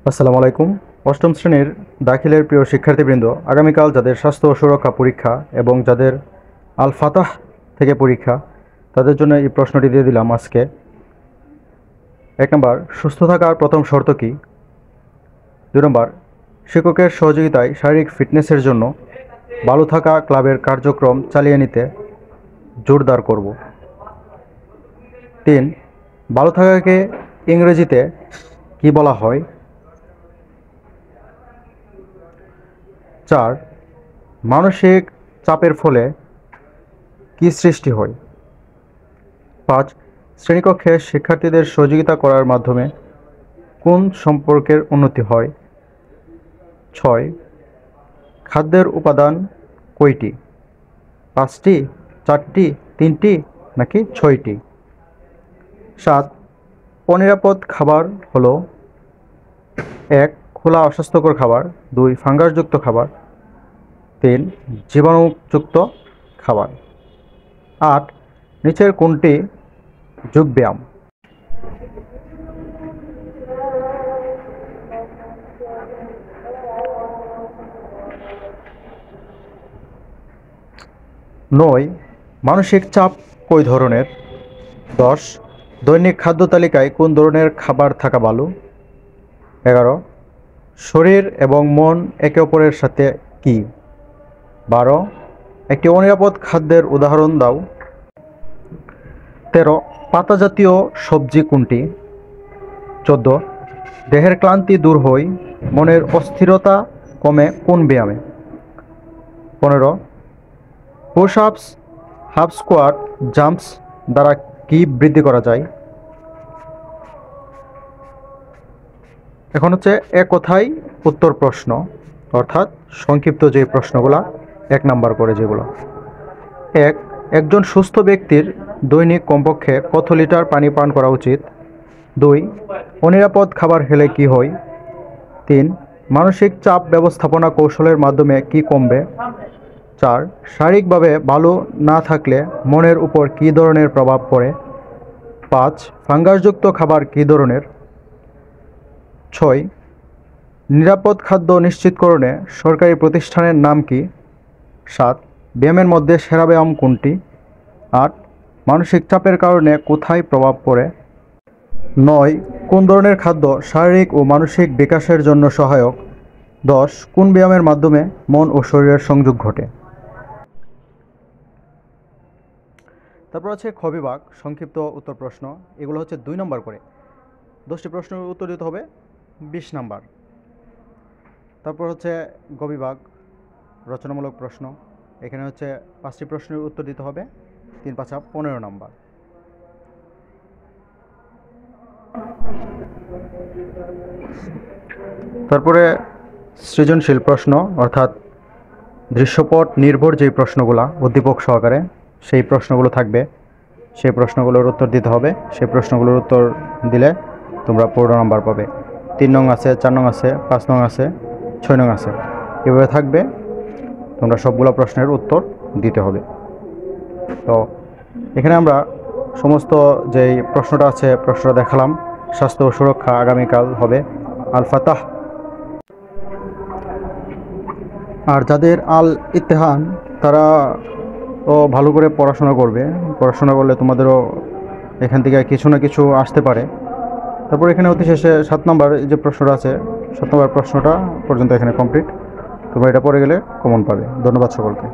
আসসালামু আলাইকুম। অষ্টম শ্রেণীর দাখিলের প্রিয় শিক্ষার্থীবৃন্দ, আগামীকাল যাদের স্বাস্থ্য ও সুরক্ষা পরীক্ষা এবং যাদের আল ফাতাহ থেকে পরীক্ষা, তাদের জন্য এই প্রশ্নটি দিয়ে দিলাম আজকে। 1 নম্বর, সুস্থ থাকার প্রথম শর্ত কী? 2 নম্বর, শিক্ষকের সহযোগিতায় শারীরিক ফিটনেসের জন্য ভালো থাকা ক্লাবের কার্যক্রম চালিয়ে নিতে জোরদার করব। 3, ভালো থাকাকে ইংরেজিতে কি বলা হয়? 4, মানসিক চাপের ফলে কি সৃষ্টি হয়? 5, শ্রেণীকক্ষে শিক্ষার্থীদের সহযোগিতা করার মাধ্যমে কোন সম্পর্কের উন্নতি হয়? 6, খাদ্যের উপাদান কয়টি? 5টি, 4টি, 3টি নাকি 6টি? 7, অনিরাপদ খাবার হলো 1, খোলা অস্বাস্থ্যকর খাবার, 2, ফাঙ্গাসযুক্ত খাবার, 3, জীবাণুযুক্ত খাবার। 8, নিচের কোনটি যোগব্যায়াম? 9, মানসিক চাপ কয় ধরনের? 10, দৈনিক খাদ্য তালিকায় কোন ধরনের খাবার থাকা ভালো? 11, শরীর এবং মন একে অপরের সাথে কি? 12, একটি অনিরাপদ খাদ্যের উদাহরণ দাও। 13, পাতা জাতীয় সবজি কোনটি? 14, দেহের ক্লান্তি দূর হয়, মনের অস্থিরতা কমে কোন ব্যায়ামে? 15, পুশ আপস, হাফ স্কোয়াট, জাম্পস দ্বারা কি বৃদ্ধি করা যায়? এখন হচ্ছে এক কথায় উত্তর প্রশ্ন, অর্থাৎ সংক্ষিপ্ত যে প্রশ্নগুলা 1 নাম্বার করে যেগুলো। 1, একজন সুস্থ ব্যক্তির দৈনিক কমপক্ষে কত লিটার পানি পান করা উচিত? 2, অনিরাপদ খাবার খেলে কি হয়? 3, মানসিক চাপ ব্যবস্থাপনা কৌশলের মাধ্যমে কি কমবে? 4, শারীরিকভাবে ভালো না থাকলে মনের উপর কী ধরনের প্রভাব পড়ে? 5, ফাঙ্গাসযুক্ত খাবার কী ধরনের? 6, নিরাপদ খাদ্য নিশ্চিতকরণে সরকারি প্রতিষ্ঠানের নাম কি? 7, ব্যায়ামের মধ্যে সেরা ব্যায়াম কোনটি? 8, মানসিক চাপের কারণে কোথায় প্রভাব পড়ে? 9, কোন ধরনের খাদ্য শারীরিক ও মানসিক বিকাশের জন্য সহায়ক? 10, কোন ব্যায়ামের মাধ্যমে মন ও শরীরের সংযোগ ঘটে? তারপর হচ্ছে খ বিভাগ সংক্ষিপ্ত উত্তর প্রশ্ন, এগুলো হচ্ছে 2 নম্বর করে। 10টি প্রশ্নের উত্তর দিতে হবে 20 নাম্বার। তারপর হচ্ছে গ বিভাগ রচনামূলক প্রশ্ন, এখানে হচ্ছে 5টি প্রশ্নের উত্তর দিতে হবে 3 5 15 নাম্বার। তারপরে সৃজনশীল প্রশ্ন, অর্থাৎ দৃশ্যপট নির্ভর যেই প্রশ্নগুলা উদ্দীপক সহকারে, সেই প্রশ্নগুলো থাকবে, সেই প্রশ্নগুলোর উত্তর দিতে হবে। সেই প্রশ্নগুলোর উত্তর দিলে তোমরা 15 নাম্বার পাবে। 3 নং আছে, 4 নং আছে, 5 নং আছে, 6 নং আছে, এভাবে থাকবে। তোমরা সবগুলো প্রশ্নের উত্তর দিতে হবে। তো এখানে আমরা সমস্ত যেই প্রশ্নটা আছে প্রশ্নটা দেখালাম। স্বাস্থ্য ও সুরক্ষা আগামীকাল হবে আল ফাতাহ। আর যাদের আল ইত্তেহান, তারা ও ভালো করে পড়াশোনা করবে। পড়াশোনা করলে তোমাদেরও এখান থেকে কিছু না কিছু আসতে পারে। তারপর এখানে অতি শেষে 7 নম্বর যে প্রশ্নটা আছে, 7 নম্বর প্রশ্নটা পর্যন্ত এখানে কমপ্লিট। তোমরা এটা পড়ে গেলে কমন পাবে। ধন্যবাদ সকলকে।